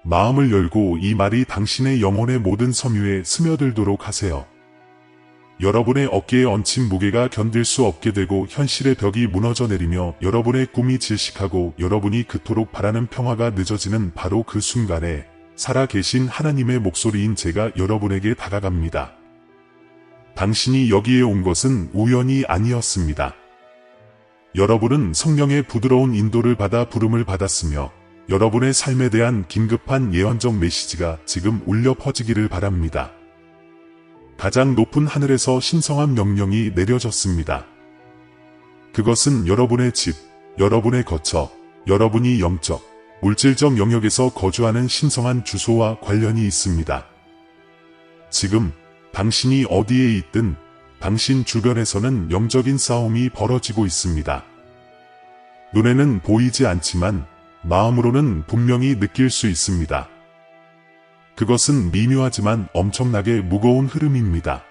마음을 열고 이 말이 당신의 영혼의 모든 섬유에 스며들도록 하세요. 여러분의 어깨에 얹힌 무게가 견딜 수 없게 되고 현실의 벽이 무너져 내리며 여러분의 꿈이 질식하고 여러분이 그토록 바라는 평화가 늦어지는 바로 그 순간에 살아계신 하나님의 목소리인 제가 여러분에게 다가갑니다. 당신이 여기에 온 것은 우연이 아니었습니다. 여러분은 성령의 부드러운 인도를 받아 부름을 받았으며 여러분의 삶에 대한 긴급한 예언적 메시지가 지금 울려 퍼지기를 바랍니다. 가장 높은 하늘에서 신성한 명령이 내려졌습니다. 그것은 여러분의 집, 여러분의 거처, 여러분이 영적, 물질적 영역에서 거주하는 신성한 주소와 관련이 있습니다. 지금 당신이 어디에 있든 당신 주변에서는 영적인 싸움이 벌어지고 있습니다. 눈에는 보이지 않지만 마음으로는 분명히 느낄 수 있습니다. 그것은 미묘하지만 엄청나게 무거운 흐름입니다.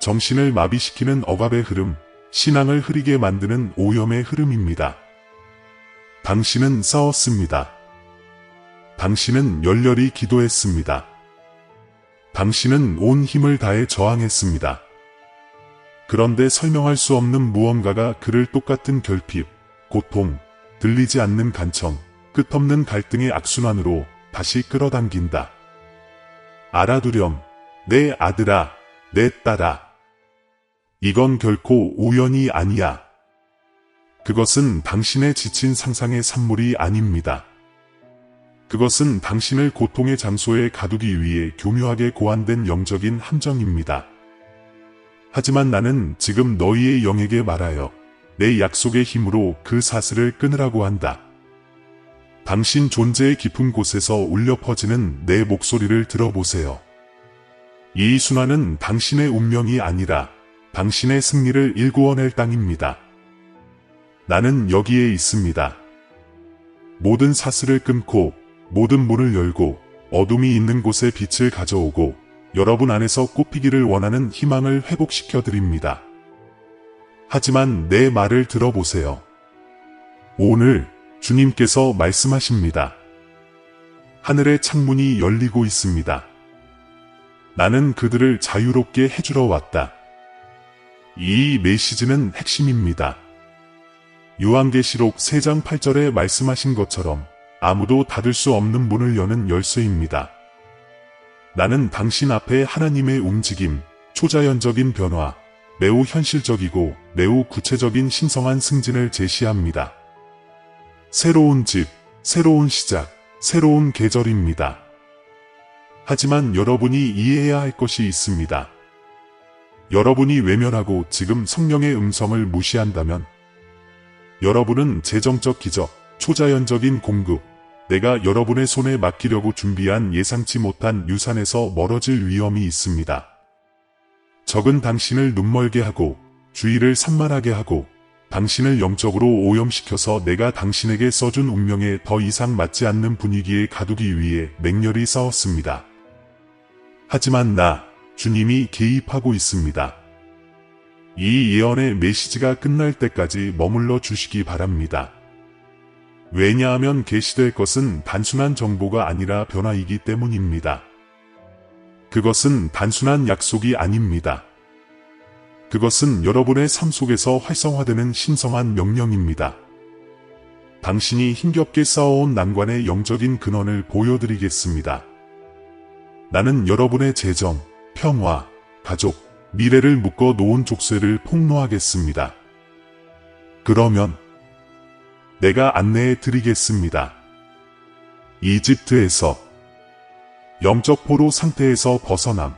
정신을 마비시키는 억압의 흐름, 신앙을 흐리게 만드는 오염의 흐름입니다. 당신은 싸웠습니다. 당신은 열렬히 기도했습니다. 당신은 온 힘을 다해 저항했습니다. 그런데 설명할 수 없는 무언가가 그를 똑같은 결핍, 고통, 들리지 않는 간청, 끝없는 갈등의 악순환으로 다시 끌어당긴다. 알아두렴, 내 아들아, 내 딸아. 이건 결코 우연이 아니야. 그것은 당신의 지친 상상의 산물이 아닙니다. 그것은 당신을 고통의 장소에 가두기 위해 교묘하게 고안된 영적인 함정입니다. 하지만 나는 지금 너희의 영에게 말하여 내 약속의 힘으로 그 사슬을 끊으라고 한다. 당신 존재의 깊은 곳에서 울려 퍼지는 내 목소리를 들어보세요. 이 순환은 당신의 운명이 아니라 당신의 승리를 일구어낼 땅입니다. 나는 여기에 있습니다. 모든 사슬을 끊고 모든 문을 열고 어둠이 있는 곳에 빛을 가져오고 여러분 안에서 꽃피기를 원하는 희망을 회복시켜 드립니다. 하지만 내 말을 들어보세요. 오늘 주님께서 말씀하십니다. 하늘의 창문이 열리고 있습니다. 나는 그들을 자유롭게 해주러 왔다. 이 메시지는 핵심입니다. 요한계시록 3장 8절에 말씀하신 것처럼 아무도 닫을 수 없는 문을 여는 열쇠입니다. 나는 당신 앞에 하나님의 움직임, 초자연적인 변화, 매우 현실적이고 매우 구체적인 신성한 승진을 제시합니다. 새로운 집, 새로운 시작, 새로운 계절입니다. 하지만 여러분이 이해해야 할 것이 있습니다. 여러분이 외면하고 지금 성령의 음성을 무시한다면 여러분은 재정적 기적, 초자연적인 공급, 내가 여러분의 손에 맡기려고 준비한 예상치 못한 유산에서 멀어질 위험이 있습니다. 적은 당신을 눈멀게 하고 주의를 산만하게 하고 당신을 영적으로 오염시켜서 내가 당신에게 써준 운명에 더 이상 맞지 않는 분위기에 가두기 위해 맹렬히 싸웠습니다. 하지만 주님이 개입하고 있습니다. 이 예언의 메시지가 끝날 때까지 머물러 주시기 바랍니다. 왜냐하면 계시될 것은 단순한 정보가 아니라 변화이기 때문입니다. 그것은 단순한 약속이 아닙니다. 그것은 여러분의 삶 속에서 활성화되는 신성한 명령입니다. 당신이 힘겹게 쌓아온 난관의 영적인 근원을 보여드리겠습니다. 나는 여러분의 재정, 평화, 가족, 미래를 묶어 놓은 족쇄를 폭로하겠습니다. 그러면 내가 안내해 드리겠습니다. 이집트에서 영적 포로 상태에서 벗어남.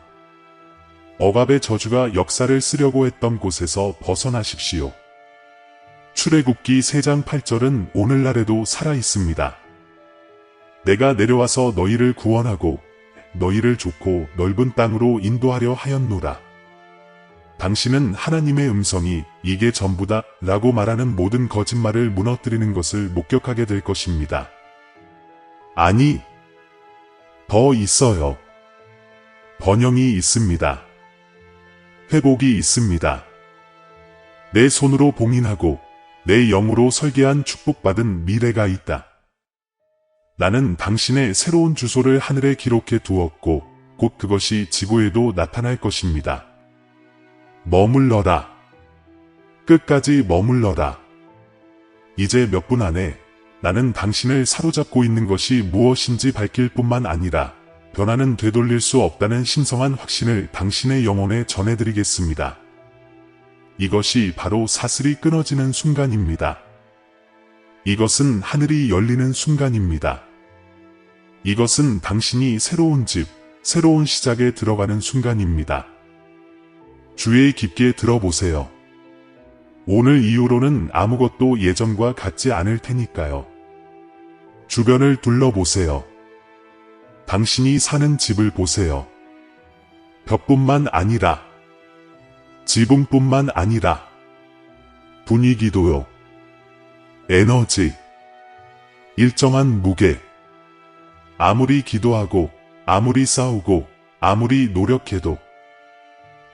억압의 저주가 역사를 쓰려고 했던 곳에서 벗어나십시오. 출애굽기 3장 8절은 오늘날에도 살아있습니다. 내가 내려와서 너희를 구원하고 너희를 좋고 넓은 땅으로 인도하려 하였노라. 당신은 하나님의 음성이 이게 전부다 라고 말하는 모든 거짓말을 무너뜨리는 것을 목격하게 될 것입니다. 아니, 더 있어요. 번영이 있습니다. 회복이 있습니다. 내 손으로 봉인하고 내 영으로 설계한 축복받은 미래가 있다. 나는 당신의 새로운 주소를 하늘에 기록해 두었고 곧 그것이 지구에도 나타날 것입니다. 머물러라. 끝까지 머물러라. 이제 몇 분 안에 나는 당신을 사로잡고 있는 것이 무엇인지 밝힐 뿐만 아니라 변화는 되돌릴 수 없다는 신성한 확신을 당신의 영혼에 전해드리겠습니다. 이것이 바로 사슬이 끊어지는 순간입니다. 이것은 하늘이 열리는 순간입니다. 이것은 당신이 새로운 집, 새로운 시작에 들어가는 순간입니다. 주의 깊게 들어보세요. 오늘 이후로는 아무것도 예전과 같지 않을 테니까요. 주변을 둘러보세요. 당신이 사는 집을 보세요. 벽뿐만 아니라, 지붕뿐만 아니라, 분위기도요. 에너지, 일정한 무게. 아무리 기도하고, 아무리 싸우고, 아무리 노력해도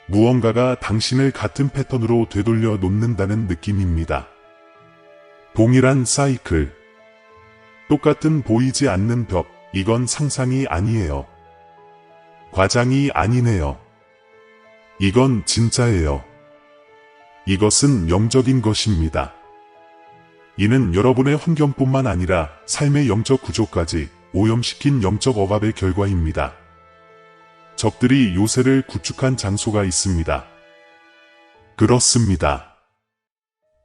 무언가가 당신을 같은 패턴으로 되돌려 놓는다는 느낌입니다. 동일한 사이클. 똑같은 보이지 않는 벽. 이건 상상이 아니에요. 과장이 아니네요. 이건 진짜예요. 이것은 영적인 것입니다. 이는 여러분의 환경뿐만 아니라 삶의 영적 구조까지 오염시킨 영적 억압의 결과입니다. 적들이 요새를 구축한 장소가 있습니다. 그렇습니다.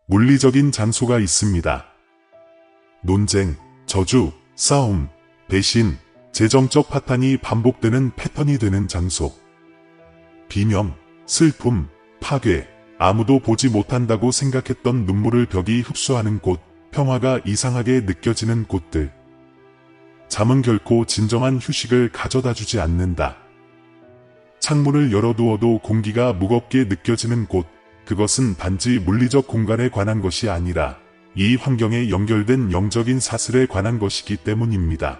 물리적인 장소가 있습니다. 논쟁, 저주, 싸움, 배신, 재정적 파탄이 반복되는 패턴이 되는 장소. 비명, 슬픔, 파괴, 아무도 보지 못한다고 생각했던 눈물을 벽이 흡수하는 곳, 평화가 이상하게 느껴지는 곳들. 잠은 결코 진정한 휴식을 가져다 주지 않는다. 창문을 열어두어도 공기가 무겁게 느껴지는 곳, 그것은 단지 물리적 공간에 관한 것이 아니라 이 환경에 연결된 영적인 사슬에 관한 것이기 때문입니다.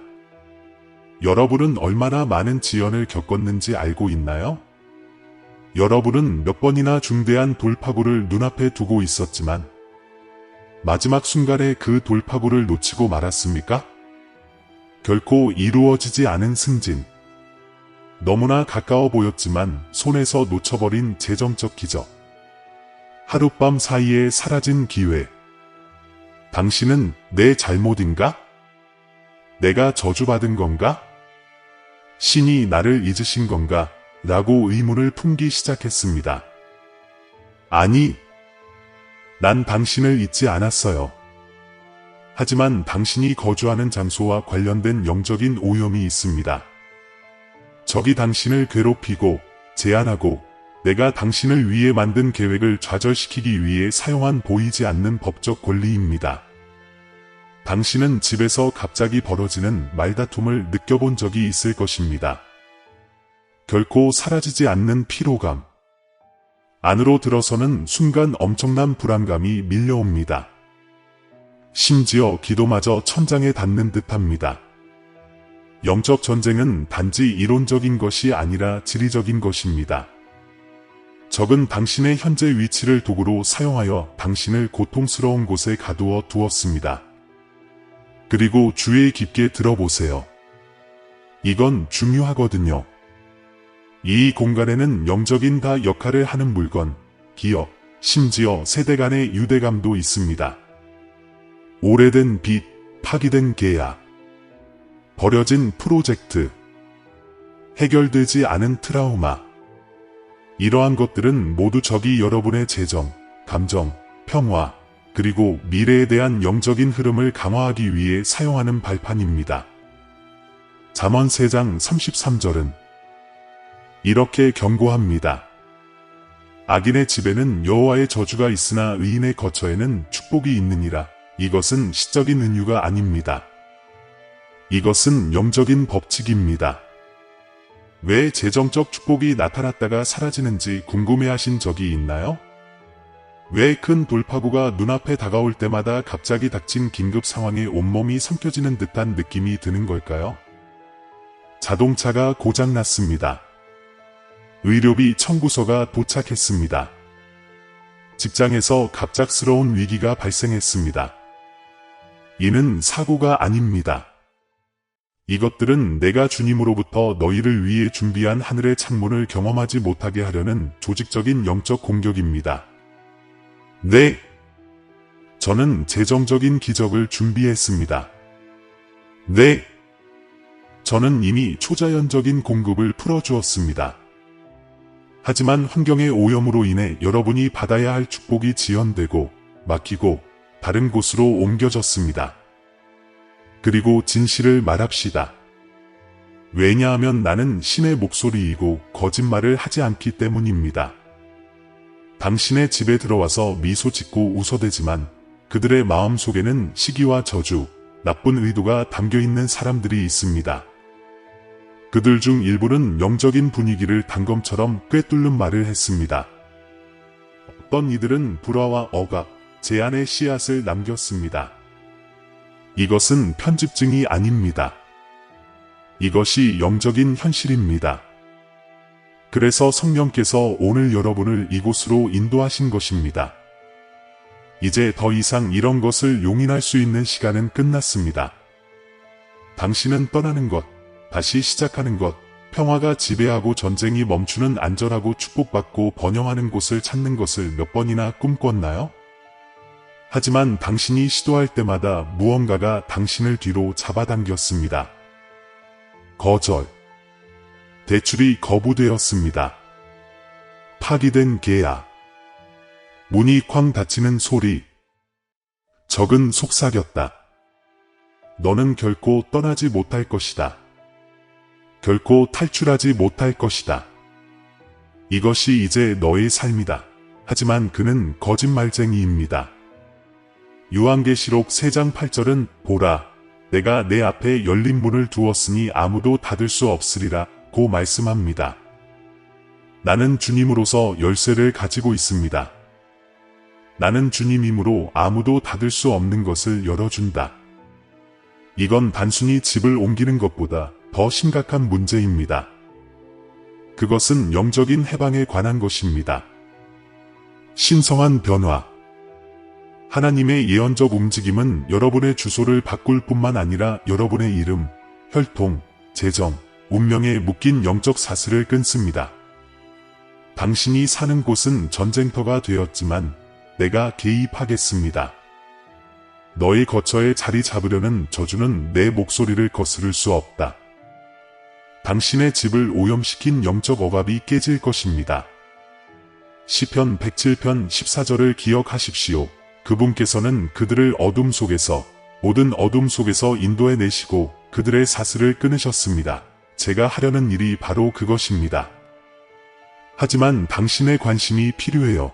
여러분은 얼마나 많은 지연을 겪었는지 알고 있나요? 여러분은 몇 번이나 중대한 돌파구를 눈앞에 두고 있었지만 마지막 순간에 그 돌파구를 놓치고 말았습니까? 결코 이루어지지 않은 승진. 너무나 가까워 보였지만 손에서 놓쳐버린 재정적 기적. 하룻밤 사이에 사라진 기회. 당신은 내 잘못인가? 내가 저주받은 건가? 신이 나를 잊으신 건가? 라고 의문을 품기 시작했습니다. 아니, 난 당신을 잊지 않았어요. 하지만 당신이 거주하는 장소와 관련된 영적인 오염이 있습니다. 적이 당신을 괴롭히고 제한하고 내가 당신을 위해 만든 계획을 좌절시키기 위해 사용한 보이지 않는 법적 권리입니다. 당신은 집에서 갑자기 벌어지는 말다툼을 느껴본 적이 있을 것입니다. 결코 사라지지 않는 피로감. 안으로 들어서는 순간 엄청난 불안감이 밀려옵니다. 심지어 기도마저 천장에 닿는 듯합니다. 영적 전쟁은 단지 이론적인 것이 아니라 지리적인 것입니다. 적은 당신의 현재 위치를 도구로 사용하여 당신을 고통스러운 곳에 가두어 두었습니다. 그리고 주의 깊게 들어보세요. 이건 중요하거든요. 이 공간에는 영적인 다 역할을 하는 물건, 기업, 심지어 세대 간의 유대감도 있습니다. 오래된 빚, 파기된 계약, 버려진 프로젝트, 해결되지 않은 트라우마. 이러한 것들은 모두 적이 여러분의 재정, 감정, 평화, 그리고 미래에 대한 영적인 흐름을 강화하기 위해 사용하는 발판입니다. 잠언 3장 33절은 이렇게 경고합니다. 악인의 집에는 여호와의 저주가 있으나 의인의 거처에는 축복이 있느니라. 이것은 시적인 은유가 아닙니다. 이것은 영적인 법칙입니다. 왜 재정적 축복이 나타났다가 사라지는지 궁금해하신 적이 있나요? 왜 큰 돌파구가 눈앞에 다가올 때마다 갑자기 닥친 긴급 상황에 온몸이 삼켜지는 듯한 느낌이 드는 걸까요? 자동차가 고장났습니다. 의료비 청구서가 도착했습니다. 직장에서 갑작스러운 위기가 발생했습니다. 이는 사고가 아닙니다. 이것들은 내가 주님으로부터 너희를 위해 준비한 하늘의 창문을 경험하지 못하게 하려는 조직적인 영적 공격입니다. 네. 저는 재정적인 기적을 준비했습니다. 네. 저는 이미 초자연적인 공급을 풀어주었습니다. 하지만 환경의 오염으로 인해 여러분이 받아야 할 축복이 지연되고 막히고 다른 곳으로 옮겨졌습니다. 그리고 진실을 말합시다. 왜냐하면 나는 신의 목소리이고 거짓말을 하지 않기 때문입니다. 당신의 집에 들어와서 미소 짓고 웃어대지만 그들의 마음 속에는 시기와 저주, 나쁜 의도가 담겨있는 사람들이 있습니다. 그들 중 일부는 영적인 분위기를 단검처럼 꿰뚫는 말을 했습니다. 어떤 이들은 불화와 억압, 제한의 씨앗을 남겼습니다. 이것은 편집증이 아닙니다. 이것이 영적인 현실입니다. 그래서 성령께서 오늘 여러분을 이곳으로 인도하신 것입니다. 이제 더 이상 이런 것을 용인할 수 있는 시간은 끝났습니다. 당신은 떠나는 것, 다시 시작하는 것, 평화가 지배하고 전쟁이 멈추는 안전하고 축복받고 번영하는 곳을 찾는 것을 몇 번이나 꿈꿨나요? 하지만 당신이 시도할 때마다 무언가가 당신을 뒤로 잡아당겼습니다. 거절. 대출이 거부되었습니다. 파기된 계약. 문이 쾅 닫히는 소리. 적은 속삭였다. 너는 결코 떠나지 못할 것이다. 결코 탈출하지 못할 것이다. 이것이 이제 너의 삶이다. 하지만 그는 거짓말쟁이입니다. 요한계시록 3장 8절은 보라, 내가 내 앞에 열린 문을 두었으니 아무도 닫을 수 없으리라 고 말씀합니다. 나는 주님으로서 열쇠를 가지고 있습니다. 나는 주님이므로 아무도 닫을 수 없는 것을 열어준다. 이건 단순히 집을 옮기는 것보다 더 심각한 문제입니다. 그것은 영적인 해방에 관한 것입니다. 신성한 변화. 하나님의 예언적 움직임은 여러분의 주소를 바꿀 뿐만 아니라 여러분의 이름, 혈통, 재정, 운명에 묶인 영적 사슬을 끊습니다. 당신이 사는 곳은 전쟁터가 되었지만 내가 개입하겠습니다. 너의 거처에 자리 잡으려는 저주는 내 목소리를 거스를 수 없다. 당신의 집을 오염시킨 영적 억압이 깨질 것입니다. 시편 107편 14절을 기억하십시오. 그분께서는 그들을 어둠 속에서, 모든 어둠 속에서 인도해내시고 그들의 사슬을 끊으셨습니다. 제가 하려는 일이 바로 그것입니다. 하지만 당신의 관심이 필요해요.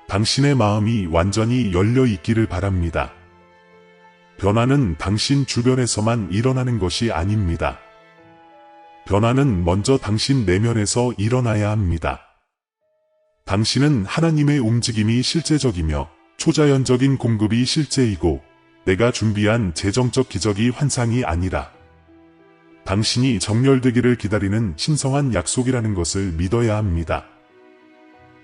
당신의 마음이 완전히 열려 있기를 바랍니다. 변화는 당신 주변에서만 일어나는 것이 아닙니다. 변화는 먼저 당신 내면에서 일어나야 합니다. 당신은 하나님의 움직임이 실제적이며 초자연적인 공급이 실제이고 내가 준비한 재정적 기적이 환상이 아니라 당신이 정렬되기를 기다리는 신성한 약속이라는 것을 믿어야 합니다.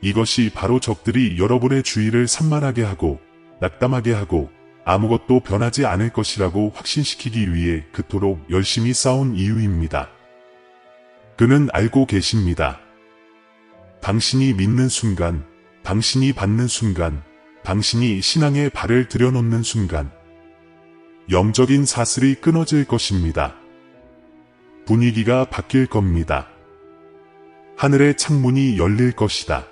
이것이 바로 적들이 여러분의 주의를 산만하게 하고 낙담하게 하고 아무것도 변하지 않을 것이라고 확신시키기 위해 그토록 열심히 싸운 이유입니다. 그는 알고 계십니다. 당신이 믿는 순간, 당신이 받는 순간, 당신이 신앙에 발을 들여놓는 순간 영적인 사슬이 끊어질 것입니다. 분위기가 바뀔 겁니다. 하늘의 창문이 열릴 것이다.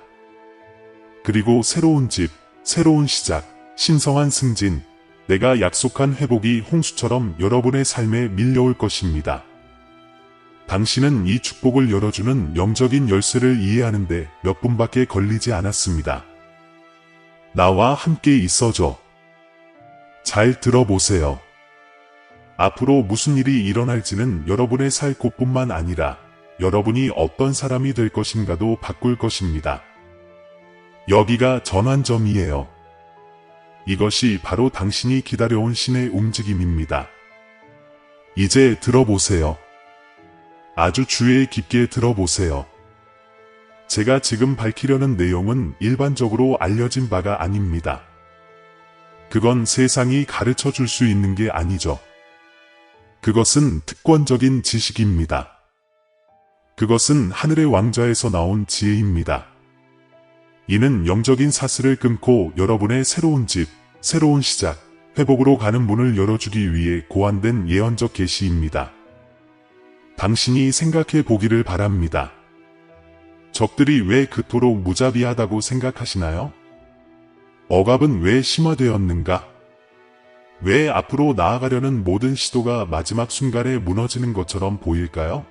그리고 새로운 집, 새로운 시작, 신성한 승진, 내가 약속한 회복이 홍수처럼 여러분의 삶에 밀려올 것입니다. 당신은 이 축복을 열어주는 영적인 열쇠를 이해하는데 몇 분밖에 걸리지 않았습니다. 나와 함께 있어줘. 잘 들어보세요. 앞으로 무슨 일이 일어날지는 여러분의 살 곳뿐만 아니라 여러분이 어떤 사람이 될 것인가도 바꿀 것입니다. 여기가 전환점이에요. 이것이 바로 당신이 기다려온 신의 움직임입니다. 이제 들어보세요. 아주 주의 깊게 들어보세요. 제가 지금 밝히려는 내용은 일반적으로 알려진 바가 아닙니다. 그건 세상이 가르쳐 줄 수 있는 게 아니죠. 그것은 특권적인 지식입니다. 그것은 하늘의 왕좌에서 나온 지혜입니다. 이는 영적인 사슬을 끊고 여러분의 새로운 집, 새로운 시작, 회복으로 가는 문을 열어주기 위해 고안된 예언적 계시입니다. 당신이 생각해 보기를 바랍니다. 적들이 왜 그토록 무자비하다고 생각하시나요? 억압은 왜 심화되었는가? 왜 앞으로 나아가려는 모든 시도가 마지막 순간에 무너지는 것처럼 보일까요?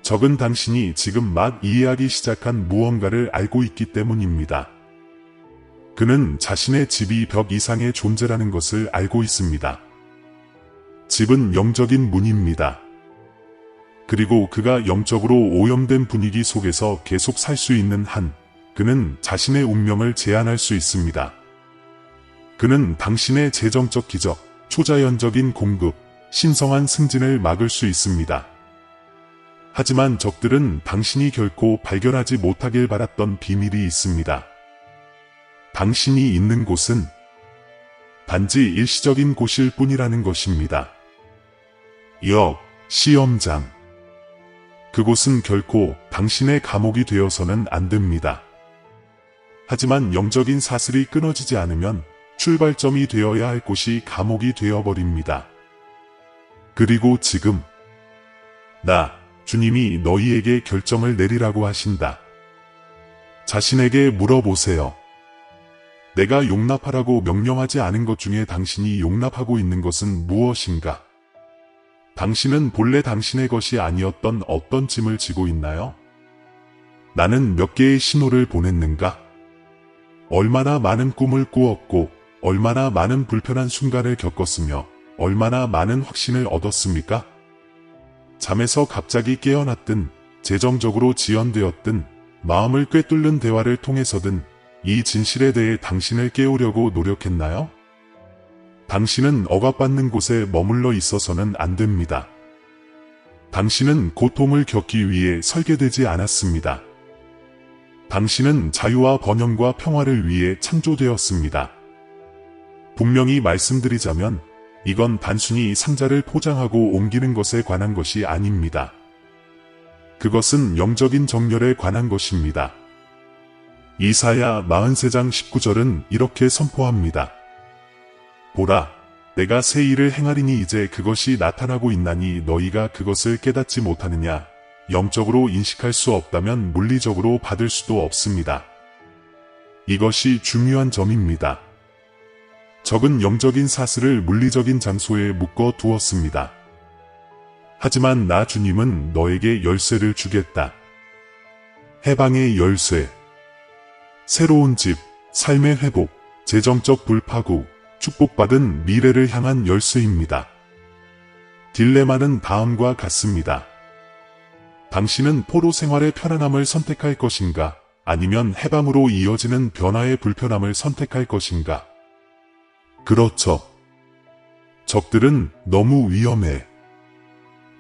적은 당신이 지금 막 이해하기 시작한 무언가를 알고 있기 때문입니다. 그는 자신의 집이 벽 이상의 존재라는 것을 알고 있습니다. 집은 영적인 문입니다. 그리고 그가 영적으로 오염된 분위기 속에서 계속 살 수 있는 한, 그는 자신의 운명을 제한할 수 있습니다. 그는 당신의 재정적 기적, 초자연적인 공급, 신성한 승진을 막을 수 있습니다. 하지만 적들은 당신이 결코 발견하지 못하길 바랐던 비밀이 있습니다. 당신이 있는 곳은 단지 일시적인 곳일 뿐이라는 것입니다. 역, 시험장. 그곳은 결코 당신의 감옥이 되어서는 안 됩니다. 하지만 영적인 사슬이 끊어지지 않으면 출발점이 되어야 할 곳이 감옥이 되어버립니다. 그리고 지금 주님이 너희에게 결정을 내리라고 하신다. 자신에게 물어보세요. 내가 용납하라고 명령하지 않은 것 중에 당신이 용납하고 있는 것은 무엇인가? 당신은 본래 당신의 것이 아니었던 어떤 짐을 지고 있나요? 나는 몇 개의 신호를 보냈는가? 얼마나 많은 꿈을 꾸었고, 얼마나 많은 불편한 순간을 겪었으며, 얼마나 많은 확신을 얻었습니까? 잠에서 갑자기 깨어났든, 재정적으로 지연되었든, 마음을 꿰뚫는 대화를 통해서든, 이 진실에 대해 당신을 깨우려고 노력했나요? 당신은 억압받는 곳에 머물러 있어서는 안 됩니다. 당신은 고통을 겪기 위해 설계되지 않았습니다. 당신은 자유와 번영과 평화를 위해 창조되었습니다. 분명히 말씀드리자면 이건 단순히 상자를 포장하고 옮기는 것에 관한 것이 아닙니다. 그것은 영적인 정렬에 관한 것입니다. 이사야 43장 19절은 이렇게 선포합니다. 보라, 내가 새 일을 행하리니 이제 그것이 나타나고 있나니 너희가 그것을 깨닫지 못하느냐? 영적으로 인식할 수 없다면 물리적으로 받을 수도 없습니다. 이것이 중요한 점입니다. 적은 영적인 사슬을 물리적인 장소에 묶어 두었습니다. 하지만 나 주님은 너에게 열쇠를 주겠다. 해방의 열쇠. 새로운 집, 삶의 회복, 재정적 불파구, 축복받은 미래를 향한 열쇠입니다. 딜레마는 다음과 같습니다. 당신은 포로 생활의 편안함을 선택할 것인가? 아니면 해방으로 이어지는 변화의 불편함을 선택할 것인가? 그렇죠. 적들은 너무 위험해.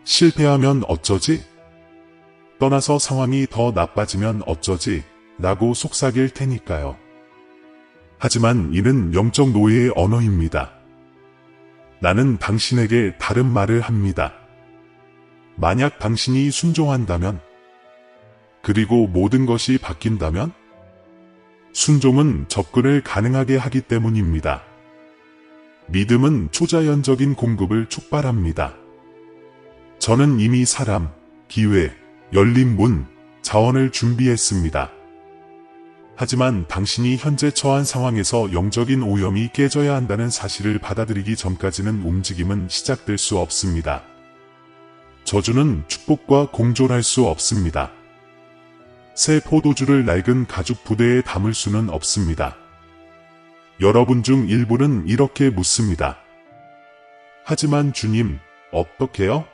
실패하면 어쩌지? 떠나서 상황이 더 나빠지면 어쩌지? 라고 속삭일 테니까요. 하지만 이는 영적 노예의 언어입니다. 나는 당신에게 다른 말을 합니다. 만약 당신이 순종한다면, 그리고 모든 것이 바뀐다면, 순종은 접근을 가능하게 하기 때문입니다. 믿음은 초자연적인 공급을 촉발합니다. 저는 이미 사람, 기회, 열린 문, 자원을 준비했습니다. 하지만 당신이 현재 처한 상황에서 영적인 오염이 깨져야 한다는 사실을 받아들이기 전까지는 움직임은 시작될 수 없습니다. 저주는 축복과 공존할 수 없습니다. 새 포도주를 낡은 가죽 부대에 담을 수는 없습니다. 여러분 중 일부는 이렇게 묻습니다. 하지만 주님, 어떻게요?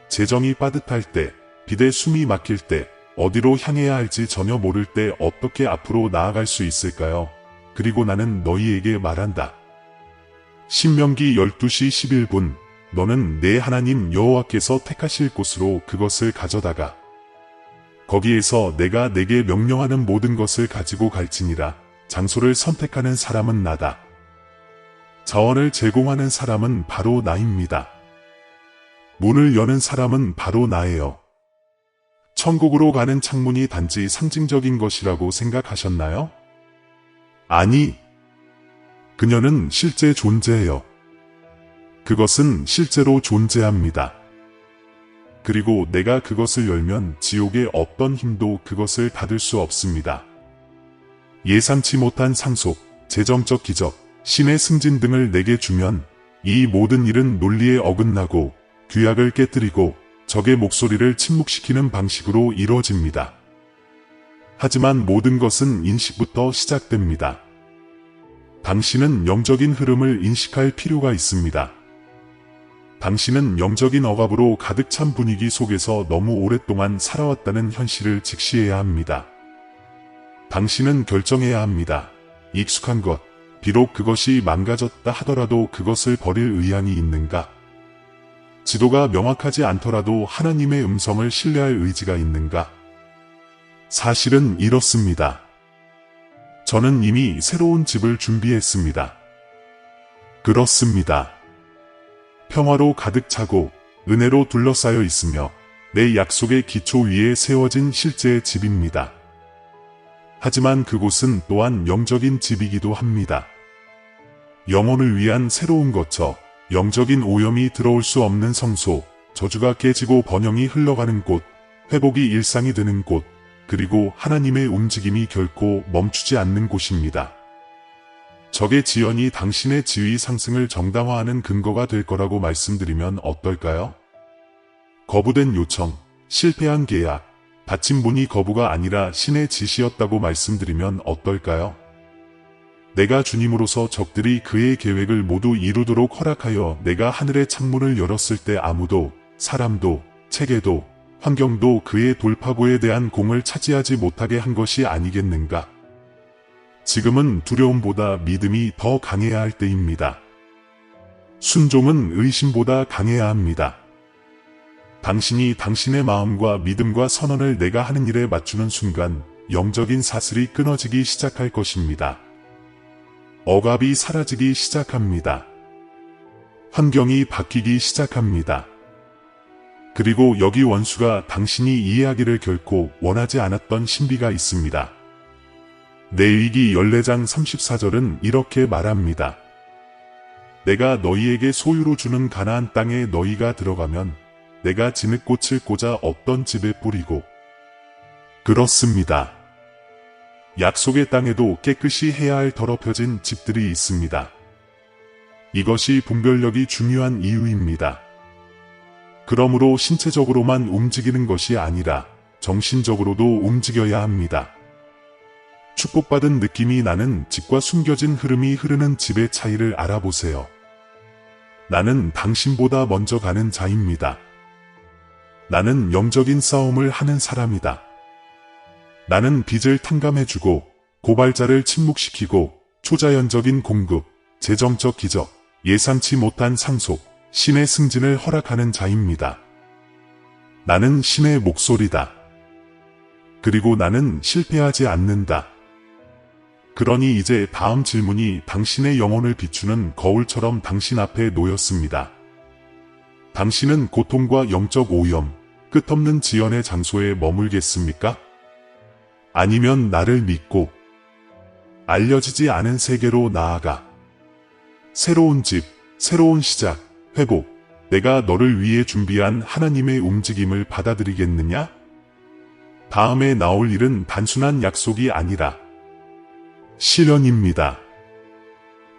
재정이 빠듯할 때, 빚에 숨이 막힐 때, 어디로 향해야 할지 전혀 모를 때 어떻게 앞으로 나아갈 수 있을까요? 그리고 나는 너희에게 말한다. 신명기 12시 11분, 너는 내 하나님 여호와께서 택하실 곳으로 그것을 가져다가 거기에서 내가 내게 명령하는 모든 것을 가지고 갈지니라. 장소를 선택하는 사람은 나다. 자원을 제공하는 사람은 바로 나입니다. 문을 여는 사람은 바로 나예요. 천국으로 가는 창문이 단지 상징적인 것이라고 생각하셨나요? 아니, 그녀는 실제 존재해요. 그것은 실제로 존재합니다. 그리고 내가 그것을 열면 지옥의 어떤 힘도 그것을 닫을 수 없습니다. 예상치 못한 상속, 재정적 기적, 신의 승진 등을 내게 주면 이 모든 일은 논리에 어긋나고 규약을 깨뜨리고 적의 목소리를 침묵시키는 방식으로 이루어집니다. 하지만 모든 것은 인식부터 시작됩니다. 당신은 영적인 흐름을 인식할 필요가 있습니다. 당신은 영적인 억압으로 가득 찬 분위기 속에서 너무 오랫동안 살아왔다는 현실을 직시해야 합니다. 당신은 결정해야 합니다. 익숙한 것, 비록 그것이 망가졌다 하더라도 그것을 버릴 의향이 있는가? 지도가 명확하지 않더라도 하나님의 음성을 신뢰할 의지가 있는가? 사실은 이렇습니다. 저는 이미 새로운 집을 준비했습니다. 그렇습니다. 평화로 가득 차고 은혜로 둘러싸여 있으며 내 약속의 기초 위에 세워진 실제의 집입니다. 하지만 그곳은 또한 영적인 집이기도 합니다. 영혼을 위한 새로운 거처, 영적인 오염이 들어올 수 없는 성소, 저주가 깨지고 번영이 흘러가는 곳, 회복이 일상이 되는 곳, 그리고 하나님의 움직임이 결코 멈추지 않는 곳입니다. 적의 지연이 당신의 지위 상승을 정당화하는 근거가 될 거라고 말씀드리면 어떨까요? 거부된 요청, 실패한 계약, 닫힌 문이 거부가 아니라 신의 지시였다고 말씀드리면 어떨까요? 내가 주님으로서 적들이 그의 계획을 모두 이루도록 허락하여 내가 하늘의 창문을 열었을 때 아무도, 사람도, 체계도, 환경도 그의 돌파구에 대한 공을 차지하지 못하게 한 것이 아니겠는가? 지금은 두려움보다 믿음이 더 강해야 할 때입니다. 순종은 의심보다 강해야 합니다. 당신이 당신의 마음과 믿음과 선언을 내가 하는 일에 맞추는 순간 영적인 사슬이 끊어지기 시작할 것입니다. 억압이 사라지기 시작합니다. 환경이 바뀌기 시작합니다. 그리고 여기 원수가 당신이 이해하기를 결코 원하지 않았던 신비가 있습니다. 레위기 14장 34절은 이렇게 말합니다. 내가 너희에게 소유로 주는 가나안 땅에 너희가 들어가면 내가 진흙꽃을 꽂아 없던 집에 뿌리고. 그렇습니다. 약속의 땅에도 깨끗이 해야 할 더럽혀진 집들이 있습니다. 이것이 분별력이 중요한 이유입니다. 그러므로 신체적으로만 움직이는 것이 아니라 정신적으로도 움직여야 합니다. 축복받은 느낌이 나는 집과 숨겨진 흐름이 흐르는 집의 차이를 알아보세요. 나는 당신보다 먼저 가는 자입니다. 나는 영적인 싸움을 하는 사람이다. 나는 빚을 탕감해주고 고발자를 침묵시키고 초자연적인 공급, 재정적 기적, 예상치 못한 상속, 신의 승진을 허락하는 자입니다. 나는 신의 목소리다. 그리고 나는 실패하지 않는다. 그러니 이제 다음 질문이 당신의 영혼을 비추는 거울처럼 당신 앞에 놓였습니다. 당신은 고통과 영적 오염, 끝없는 지연의 장소에 머물겠습니까? 아니면 나를 믿고 알려지지 않은 세계로 나아가 새로운 집, 새로운 시작, 회복, 내가 너를 위해 준비한 하나님의 움직임을 받아들이겠느냐? 다음에 나올 일은 단순한 약속이 아니라 실현입니다.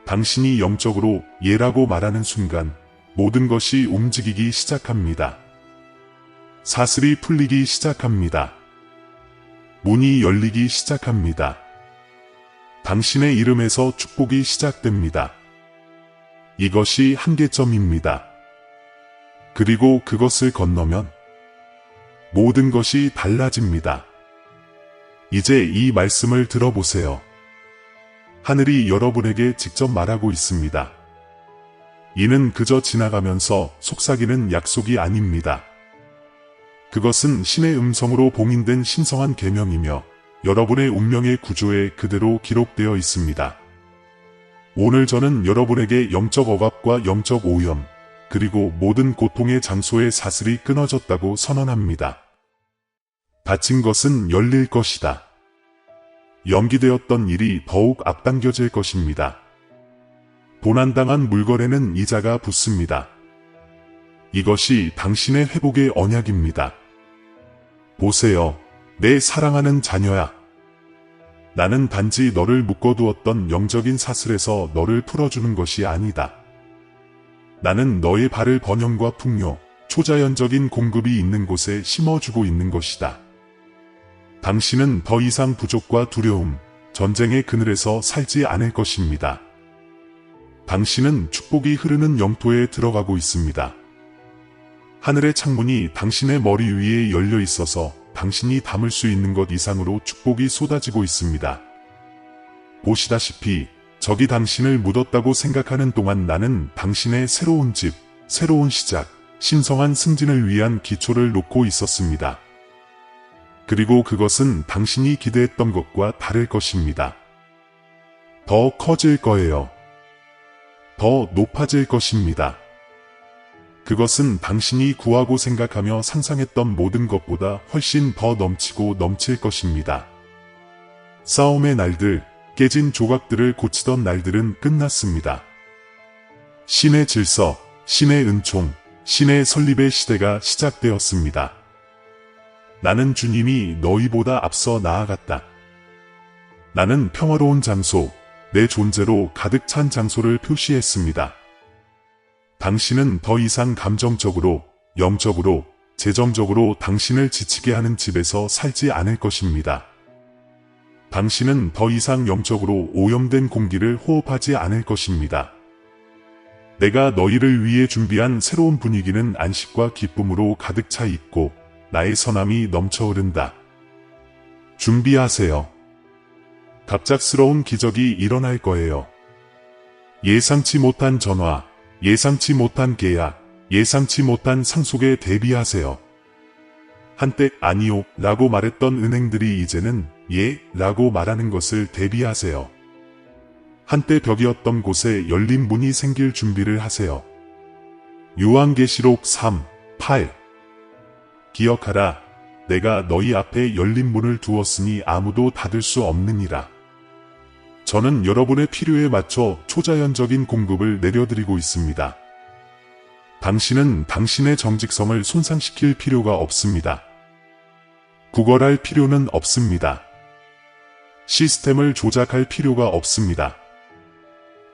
당신이 영적으로 예라고 말하는 순간 모든 것이 움직이기 시작합니다. 사슬이 풀리기 시작합니다. 문이 열리기 시작합니다. 당신의 이름에서 축복이 시작됩니다. 이것이 한계점입니다. 그리고 그것을 건너면 모든 것이 달라집니다. 이제 이 말씀을 들어보세요. 하늘이 여러분에게 직접 말하고 있습니다. 이는 그저 지나가면서 속삭이는 약속이 아닙니다. 그것은 신의 음성으로 봉인된 신성한 계명이며 여러분의 운명의 구조에 그대로 기록되어 있습니다. 오늘 저는 여러분에게 영적 억압과 영적 오염, 그리고 모든 고통의 장소의 사슬이 끊어졌다고 선언합니다. 닫힌 것은 열릴 것이다. 연기되었던 일이 더욱 앞당겨질 것입니다. 도난당한 물건에는 이자가 붙습니다. 이것이 당신의 회복의 언약입니다. 보세요, 내 사랑하는 자녀야. 나는 단지 너를 묶어두었던 영적인 사슬에서 너를 풀어주는 것이 아니다. 나는 너의 발을 번영과 풍요, 초자연적인 공급이 있는 곳에 심어주고 있는 것이다. 당신은 더 이상 부족과 두려움, 전쟁의 그늘에서 살지 않을 것입니다. 당신은 축복이 흐르는 영토에 들어가고 있습니다. 하늘의 창문이 당신의 머리 위에 열려 있어서 당신이 담을 수 있는 것 이상으로 축복이 쏟아지고 있습니다. 보시다시피 적이 당신을 묻었다고 생각하는 동안 나는 당신의 새로운 집, 새로운 시작, 신성한 승진을 위한 기초를 놓고 있었습니다. 그리고 그것은 당신이 기대했던 것과 다를 것입니다. 더 커질 거예요. 더 높아질 것입니다. 그것은 당신이 구하고 생각하며 상상했던 모든 것보다 훨씬 더 넘치고 넘칠 것입니다. 싸움의 날들, 깨진 조각들을 고치던 날들은 끝났습니다. 신의 질서, 신의 은총, 신의 설립의 시대가 시작되었습니다. 나는 주님이 너희보다 앞서 나아갔다. 나는 평화로운 장소, 내 존재로 가득 찬 장소를 표시했습니다. 당신은 더 이상 감정적으로, 영적으로, 재정적으로 당신을 지치게 하는 집에서 살지 않을 것입니다. 당신은 더 이상 영적으로 오염된 공기를 호흡하지 않을 것입니다. 내가 너희를 위해 준비한 새로운 분위기는 안식과 기쁨으로 가득 차 있고 나의 선함이 넘쳐 흐른다. 준비하세요. 갑작스러운 기적이 일어날 거예요. 예상치 못한 전화, 예상치 못한 계약, 예상치 못한 상속에 대비하세요. 한때 아니요 라고 말했던 은행들이 이제는 예 라고 말하는 것을 대비하세요. 한때 벽이었던 곳에 열린 문이 생길 준비를 하세요. 요한계시록 3, 8 기억하라. 내가 너희 앞에 열린 문을 두었으니 아무도 닫을 수 없느니라. 저는 여러분의 필요에 맞춰 초자연적인 공급을 내려드리고 있습니다. 당신은 당신의 정직성을 손상시킬 필요가 없습니다. 구걸할 필요는 없습니다. 시스템을 조작할 필요가 없습니다.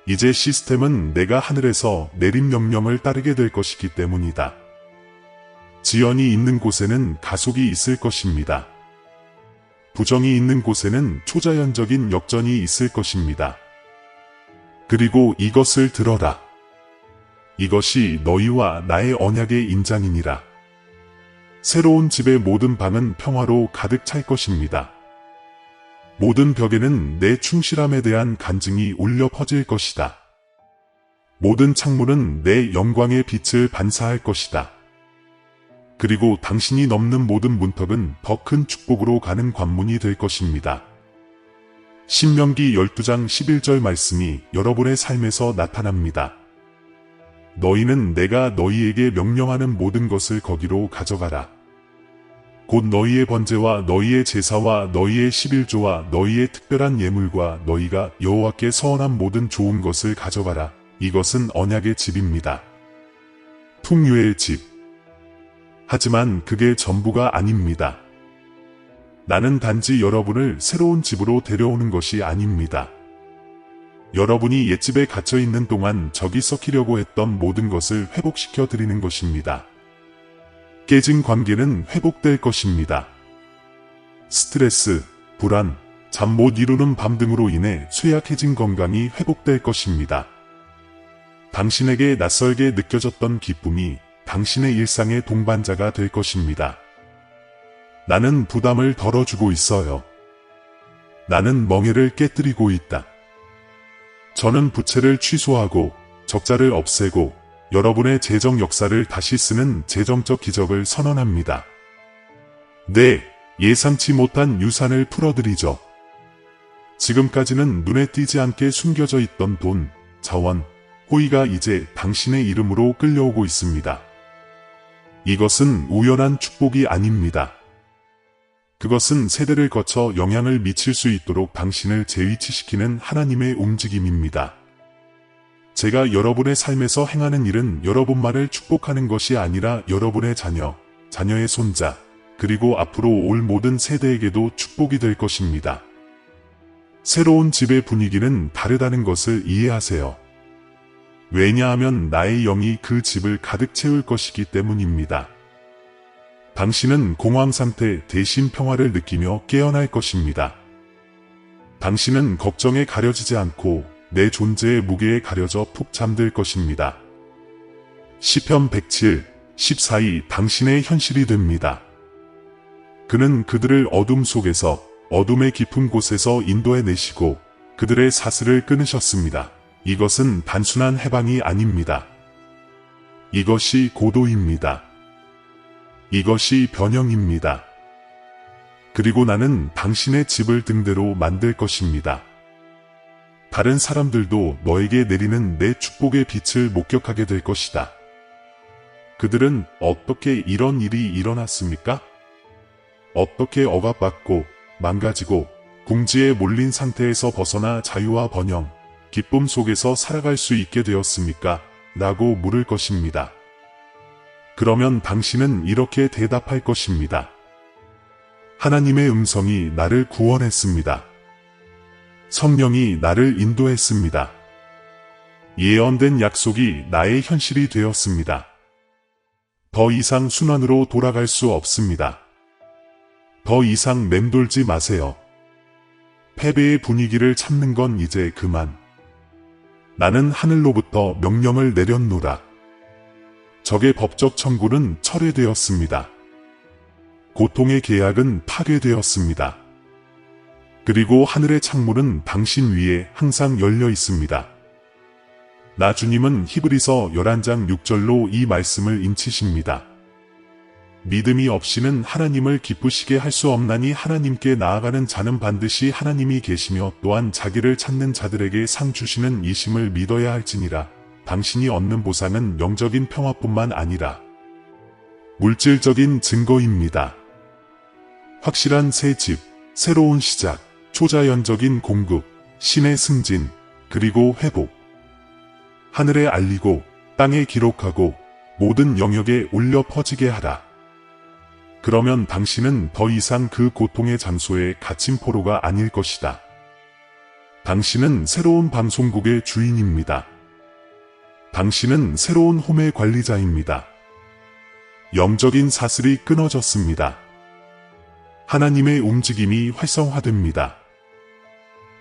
이제 시스템은 내가 하늘에서 내린 명령을 따르게 될 것이기 때문이다. 지연이 있는 곳에는 가속이 있을 것입니다. 부정이 있는 곳에는 초자연적인 역전이 있을 것입니다. 그리고 이것을 들어라. 이것이 너희와 나의 언약의 인장이니라. 새로운 집의 모든 방은 평화로 가득 찰 것입니다. 모든 벽에는 내 충실함에 대한 간증이 울려 퍼질 것이다. 모든 창문은 내 영광의 빛을 반사할 것이다. 그리고 당신이 넘는 모든 문턱은 더 큰 축복으로 가는 관문이 될 것입니다. 신명기 12장 11절 말씀이 여러분의 삶에서 나타납니다. 너희는 내가 너희에게 명령하는 모든 것을 거기로 가져가라. 곧 너희의 번제와 너희의 제사와 너희의 11조와 너희의 특별한 예물과 너희가 여호와께 서원한 모든 좋은 것을 가져가라. 이것은 언약의 집입니다. 풍요의 집. 하지만 그게 전부가 아닙니다. 나는 단지 여러분을 새로운 집으로 데려오는 것이 아닙니다. 여러분이 옛집에 갇혀 있는 동안 적이 썩히려고 했던 모든 것을 회복시켜 드리는 것입니다. 깨진 관계는 회복될 것입니다. 스트레스, 불안, 잠 못 이루는 밤 등으로 인해 쇠약해진 건강이 회복될 것입니다. 당신에게 낯설게 느껴졌던 기쁨이 당신의 일상의 동반자가 될 것입니다. 나는 부담을 덜어주고 있어요. 나는 멍해를 깨뜨리고 있다. 저는 부채를 취소하고 적자를 없애고 여러분의 재정 역사를 다시 쓰는 재정적 기적을 선언합니다. 네, 예상치 못한 유산을 풀어드리죠. 지금까지는 눈에 띄지 않게 숨겨져 있던 돈, 자원, 호의가 이제 당신의 이름으로 끌려오고 있습니다. 이것은 우연한 축복이 아닙니다. 그것은 세대를 거쳐 영향을 미칠 수 있도록 당신을 재위치시키는 하나님의 움직임입니다. 제가 여러분의 삶에서 행하는 일은 여러분만을 축복하는 것이 아니라 여러분의 자녀, 자녀의 손자, 그리고 앞으로 올 모든 세대에게도 축복이 될 것입니다. 새로운 집의 분위기는 다르다는 것을 이해하세요. 왜냐하면 나의 영이 그 집을 가득 채울 것이기 때문입니다. 당신은 공황 상태 대신 평화를 느끼며 깨어날 것입니다. 당신은 걱정에 가려지지 않고 내 존재의 무게에 가려져 푹 잠들 것입니다. 시편 107, 14이 당신의 현실이 됩니다. 그는 그들을 어둠 속에서 어둠의 깊은 곳에서 인도해내시고 그들의 사슬을 끊으셨습니다. 이것은 단순한 해방이 아닙니다. 이것이 고도입니다. 이것이 변형입니다. 그리고 나는 당신의 집을 등대로 만들 것입니다. 다른 사람들도 너에게 내리는 내 축복의 빛을 목격하게 될 것이다. 그들은 어떻게 이런 일이 일어났습니까? 어떻게 억압받고 망가지고 궁지에 몰린 상태에서 벗어나 자유와 번영, 기쁨 속에서 살아갈 수 있게 되었습니까? 라고 물을 것입니다. 그러면 당신은 이렇게 대답할 것입니다. 하나님의 음성이 나를 구원했습니다. 성령이 나를 인도했습니다. 예언된 약속이 나의 현실이 되었습니다. 더 이상 순환으로 돌아갈 수 없습니다. 더 이상 맴돌지 마세요. 패배의 분위기를 참는 건 이제 그만. 나는 하늘로부터 명령을 내렸노라. 적의 법적 청구는 철회되었습니다. 고통의 계약은 파괴되었습니다. 그리고 하늘의 창문은 당신 위에 항상 열려 있습니다. 나 주님은 히브리서 11장 6절로 이 말씀을 인치십니다. 믿음이 없이는 하나님을 기쁘시게 할 수 없나니 하나님께 나아가는 자는 반드시 하나님이 계시며 또한 자기를 찾는 자들에게 상 주시는 이심을 믿어야 할지니라. 당신이 얻는 보상은 영적인 평화뿐만 아니라 물질적인 증거입니다. 확실한 새 집, 새로운 시작, 초자연적인 공급, 신의 승진, 그리고 회복. 하늘에 알리고 땅에 기록하고 모든 영역에 울려 퍼지게 하라. 그러면 당신은 더 이상 그 고통의 장소에 갇힌 포로가 아닐 것이다. 당신은 새로운 방송국의 주인입니다. 당신은 새로운 홈의 관리자입니다. 영적인 사슬이 끊어졌습니다. 하나님의 움직임이 활성화됩니다.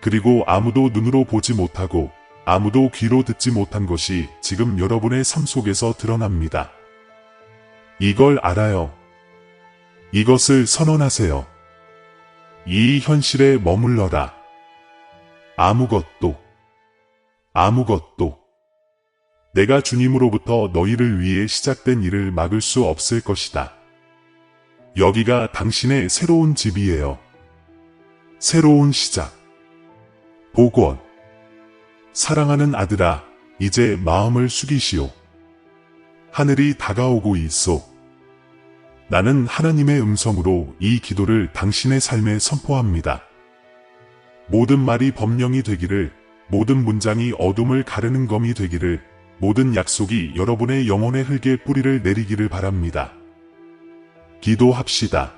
그리고 아무도 눈으로 보지 못하고 아무도 귀로 듣지 못한 것이 지금 여러분의 삶 속에서 드러납니다. 이걸 알아요. 이것을 선언하세요. 이 현실에 머물러라. 아무것도 내가 주님으로부터 너희를 위해 시작된 일을 막을 수 없을 것이다. 여기가 당신의 새로운 집이에요. 새로운 시작. 복원. 사랑하는 아들아, 이제 마음을 숙이시오. 하늘이 다가오고 있소. 나는 하나님의 음성으로 이 기도를 당신의 삶에 선포합니다. 모든 말이 법령이 되기를, 모든 문장이 어둠을 가르는 검이 되기를, 모든 약속이 여러분의 영혼의 흙에 뿌리를 내리기를 바랍니다. 기도합시다.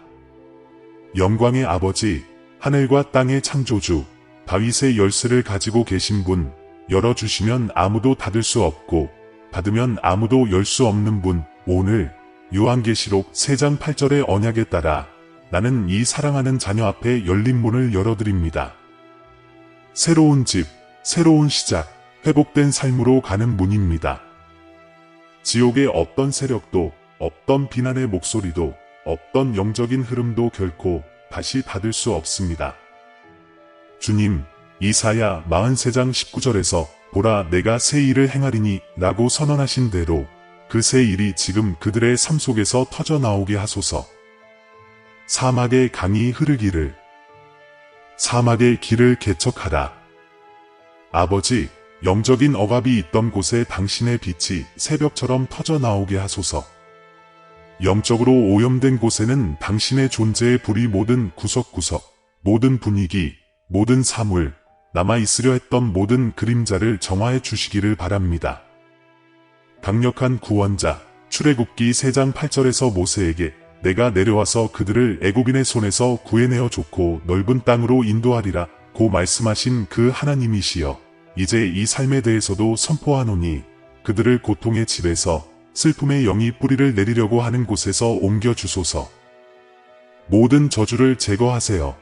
영광의 아버지, 하늘과 땅의 창조주, 다윗의 열쇠를 가지고 계신 분, 열어주시면 아무도 닫을 수 없고 받으면 아무도 열 수 없는 분, 오늘 요한계시록 3장 8절의 언약에 따라 나는 이 사랑하는 자녀 앞에 열린 문을 열어드립니다. 새로운 집, 새로운 시작, 회복된 삶으로 가는 문입니다. 지옥의 어떤 세력도, 어떤 비난의 목소리도, 어떤 영적인 흐름도 결코 다시 닫을 수 없습니다. 주님, 이사야 43장 19절에서 보라 내가 새 일을 행하리니 라고 선언하신 대로 그 새 일이 지금 그들의 삶 속에서 터져 나오게 하소서. 사막의 강이 흐르기를, 사막의 길을 개척하라. 아버지, 영적인 억압이 있던 곳에 당신의 빛이 새벽처럼 터져 나오게 하소서. 영적으로 오염된 곳에는 당신의 존재의 불이 모든 구석구석, 모든 분위기, 모든 사물, 남아있으려 했던 모든 그림자를 정화해 주시기를 바랍니다. 강력한 구원자, 출애굽기 3장 8절에서 모세에게 내가 내려와서 그들을 애굽인의 손에서 구해내어 좋고 넓은 땅으로 인도하리라 고 말씀하신 그 하나님이시여, 이제 이 삶에 대해서도 선포하노니 그들을 고통의 집에서 슬픔의 영이 뿌리를 내리려고 하는 곳에서 옮겨주소서. 모든 저주를 제거하세요.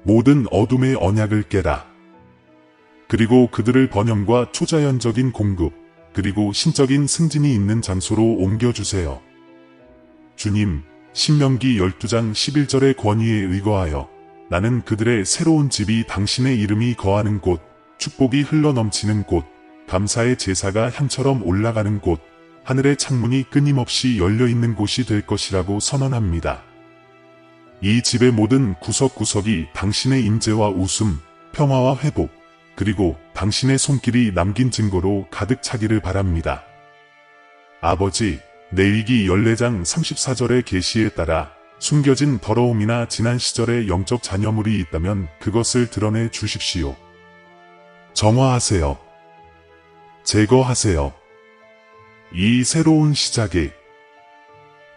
모든 어둠의 언약을 깨라. 그리고 그들을 번영과 초자연적인 공급, 그리고 신적인 승진이 있는 장소로 옮겨주세요. 주님, 신명기 12장 11절의 권위에 의거하여 나는 그들의 새로운 집이 당신의 이름이 거하는 곳, 축복이 흘러넘치는 곳, 감사의 제사가 향처럼 올라가는 곳, 하늘의 창문이 끊임없이 열려있는 곳이 될 것이라고 선언합니다. 이 집의 모든 구석구석이 당신의 임재와 웃음, 평화와 회복, 그리고 당신의 손길이 남긴 증거로 가득 차기를 바랍니다. 아버지, 레위기 14장 34절의 계시에 따라 숨겨진 더러움이나 지난 시절의 영적 잔여물이 있다면 그것을 드러내 주십시오. 정화하세요. 제거하세요. 이 새로운 시작에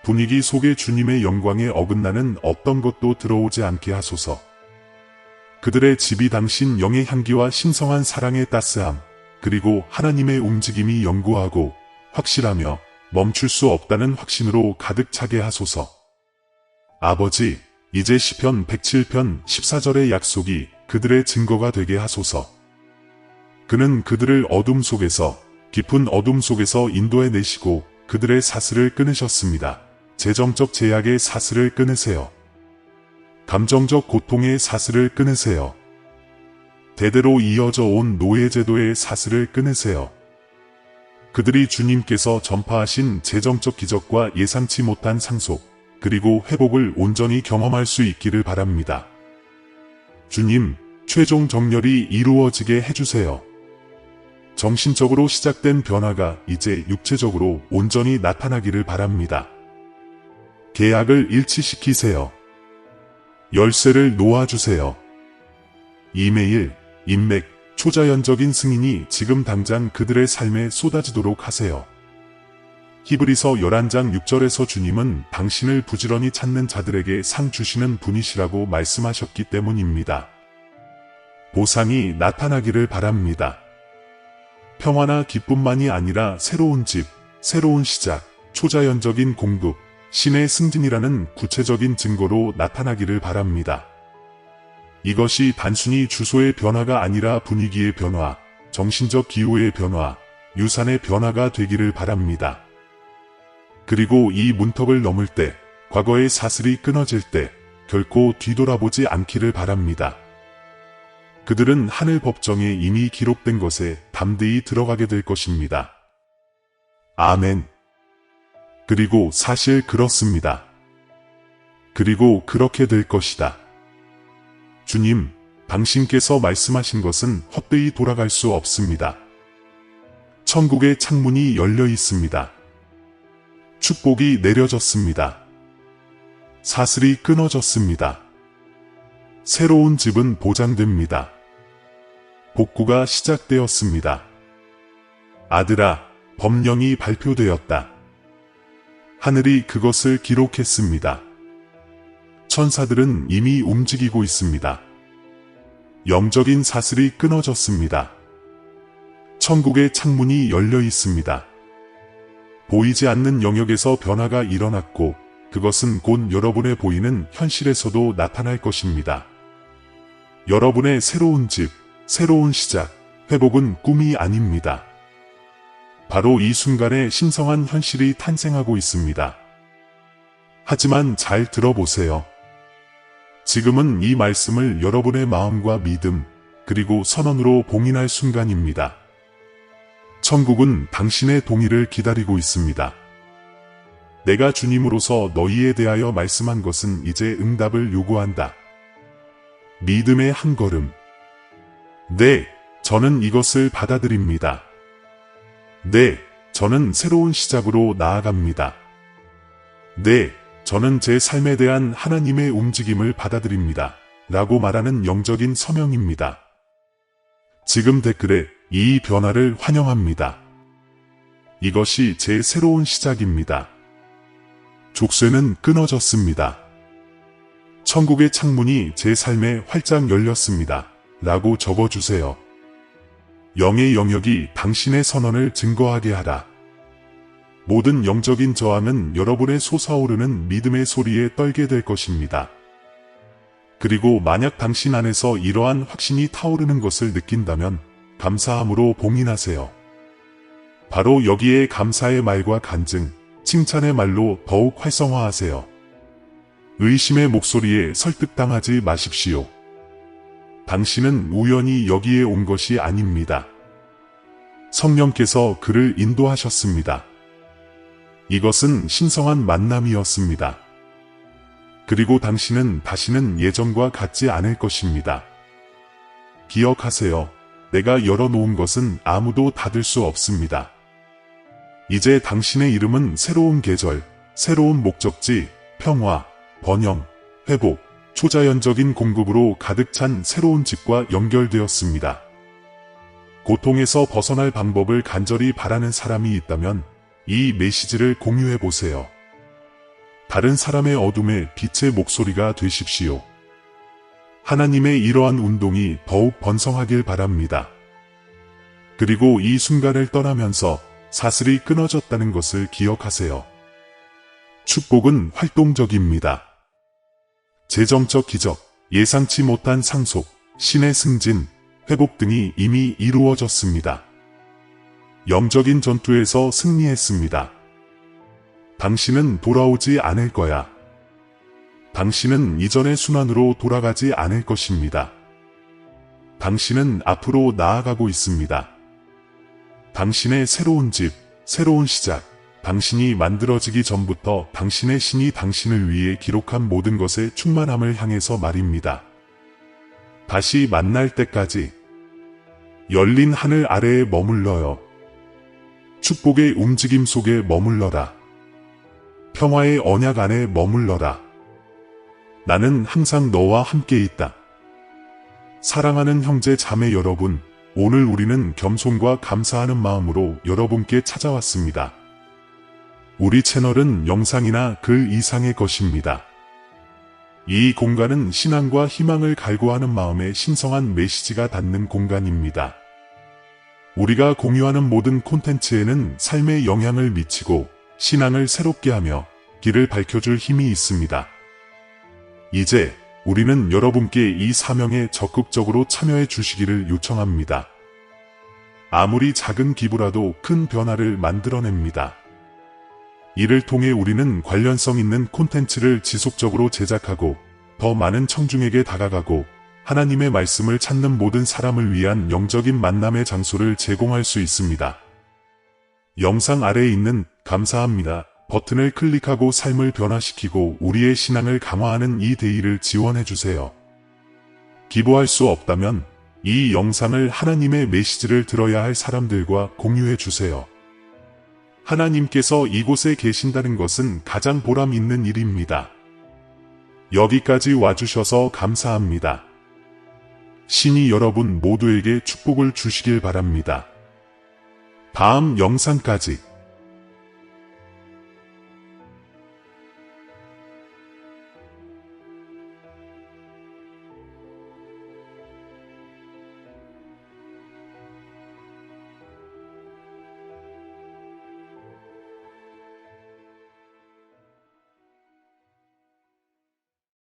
분위기 속에 주님의 영광에 어긋나는 어떤 것도 들어오지 않게 하소서. 그들의 집이 당신 영의 향기와 신성한 사랑의 따스함, 그리고 하나님의 움직임이 영구하고 확실하며 멈출 수 없다는 확신으로 가득 차게 하소서. 아버지, 이제 시편 107편 14절의 약속이 그들의 증거가 되게 하소서. 그는 그들을 어둠 속에서, 깊은 어둠 속에서 인도해 내시고 그들의 사슬을 끊으셨습니다. 재정적 제약의 사슬을 끊으세요. 감정적 고통의 사슬을 끊으세요. 대대로 이어져 온 노예제도의 사슬을 끊으세요. 그들이 주님께서 전파하신 재정적 기적과 예상치 못한 상속, 그리고 회복을 온전히 경험할 수 있기를 바랍니다. 주님, 최종 정렬이 이루어지게 해주세요. 정신적으로 시작된 변화가 이제 육체적으로 온전히 나타나기를 바랍니다. 계약을 일치시키세요. 열쇠를 놓아주세요. 이메일, 인맥, 초자연적인 승인이 지금 당장 그들의 삶에 쏟아지도록 하세요. 히브리서 11장 6절에서 주님은 당신을 부지런히 찾는 자들에게 상 주시는 분이시라고 말씀하셨기 때문입니다. 보상이 나타나기를 바랍니다. 평화나 기쁨만이 아니라 새로운 집, 새로운 시작, 초자연적인 공급, 신의 승진이라는 구체적인 증거로 나타나기를 바랍니다. 이것이 단순히 주소의 변화가 아니라 분위기의 변화, 정신적 기후의 변화, 유산의 변화가 되기를 바랍니다. 그리고 이 문턱을 넘을 때, 과거의 사슬이 끊어질 때 결코 뒤돌아보지 않기를 바랍니다. 그들은 하늘 법정에 이미 기록된 것에 담대히 들어가게 될 것입니다. 아멘. 그리고 사실 그렇습니다. 그리고 그렇게 될 것이다. 주님, 당신께서 말씀하신 것은 헛되이 돌아갈 수 없습니다. 천국의 창문이 열려 있습니다. 축복이 내려졌습니다. 사슬이 끊어졌습니다. 새로운 집은 보장됩니다. 복구가 시작되었습니다. 아들아, 법령이 발표되었다. 하늘이 그것을 기록했습니다. 천사들은 이미 움직이고 있습니다. 영적인 사슬이 끊어졌습니다. 천국의 창문이 열려 있습니다. 보이지 않는 영역에서 변화가 일어났고 그것은 곧 여러분의 보이는 현실에서도 나타날 것입니다. 여러분의 새로운 집, 새로운 시작, 회복은 꿈이 아닙니다. 바로 이 순간에 신성한 현실이 탄생하고 있습니다. 하지만 잘 들어보세요. 지금은 이 말씀을 여러분의 마음과 믿음, 그리고 선언으로 봉인할 순간입니다. 천국은 당신의 동의를 기다리고 있습니다. 내가 주님으로서 너희에 대하여 말씀한 것은 이제 응답을 요구한다. 믿음의 한 걸음. 네, 저는 이것을 받아들입니다. 네, 저는 새로운 시작으로 나아갑니다. 네, 저는 제 삶에 대한 하나님의 움직임을 받아들입니다. 라고 말하는 영적인 서명입니다. 지금 댓글에 이 변화를 환영합니다. 이것이 제 새로운 시작입니다. 족쇄는 끊어졌습니다. 천국의 창문이 제 삶에 활짝 열렸습니다. 라고 적어주세요. 영의 영역이 당신의 선언을 증거하게 하라. 모든 영적인 저항은 여러분의 솟아오르는 믿음의 소리에 떨게 될 것입니다. 그리고 만약 당신 안에서 이러한 확신이 타오르는 것을 느낀다면 감사함으로 봉인하세요. 바로 여기에 감사의 말과 간증, 칭찬의 말로 더욱 활성화하세요. 의심의 목소리에 설득당하지 마십시오. 당신은 우연히 여기에 온 것이 아닙니다. 성령께서 그를 인도하셨습니다. 이것은 신성한 만남이었습니다. 그리고 당신은 다시는 예전과 같지 않을 것입니다. 기억하세요. 내가 열어놓은 것은 아무도 닫을 수 없습니다. 이제 당신의 이름은 새로운 계절, 새로운 목적지, 평화, 번영, 회복, 초자연적인 공급으로 가득 찬 새로운 집과 연결되었습니다. 고통에서 벗어날 방법을 간절히 바라는 사람이 있다면 이 메시지를 공유해보세요. 다른 사람의 어둠에 빛의 목소리가 되십시오. 하나님의 이러한 운동이 더욱 번성하길 바랍니다. 그리고 이 순간을 떠나면서 사슬이 끊어졌다는 것을 기억하세요. 축복은 활동적입니다. 재정적 기적, 예상치 못한 상속, 신의 승진, 회복 등이 이미 이루어졌습니다. 영적인 전투에서 승리했습니다. 당신은 돌아오지 않을 거야. 당신은 이전의 순환으로 돌아가지 않을 것입니다. 당신은 앞으로 나아가고 있습니다. 당신의 새로운 집, 새로운 시작, 당신이 만들어지기 전부터 당신의 신이 당신을 위해 기록한 모든 것의 충만함을 향해서 말입니다. 다시 만날 때까지 열린 하늘 아래에 머물러요. 축복의 움직임 속에 머물러라. 평화의 언약 안에 머물러라. 나는 항상 너와 함께 있다. 사랑하는 형제 자매 여러분, 오늘 우리는 겸손과 감사하는 마음으로 여러분께 찾아왔습니다. 우리 채널은 영상이나 글 이상의 것입니다. 이 공간은 신앙과 희망을 갈구하는 마음에 신성한 메시지가 닿는 공간입니다. 우리가 공유하는 모든 콘텐츠에는 삶에 영향을 미치고 신앙을 새롭게 하며 길을 밝혀줄 힘이 있습니다. 이제 우리는 여러분께 이 사명에 적극적으로 참여해 주시기를 요청합니다. 아무리 작은 기부라도 큰 변화를 만들어냅니다. 이를 통해 우리는 관련성 있는 콘텐츠를 지속적으로 제작하고 더 많은 청중에게 다가가고 하나님의 말씀을 찾는 모든 사람을 위한 영적인 만남의 장소를 제공할 수 있습니다. 영상 아래에 있는 감사합니다 버튼을 클릭하고 삶을 변화시키고 우리의 신앙을 강화하는 이 데이를 지원해주세요. 기부할 수 없다면 이 영상을 하나님의 메시지를 들어야 할 사람들과 공유해주세요. 하나님께서 이곳에 계신다는 것은 가장 보람 있는 일입니다. 여기까지 와주셔서 감사합니다. 신이 여러분 모두에게 축복을 주시길 바랍니다. 다음 영상까지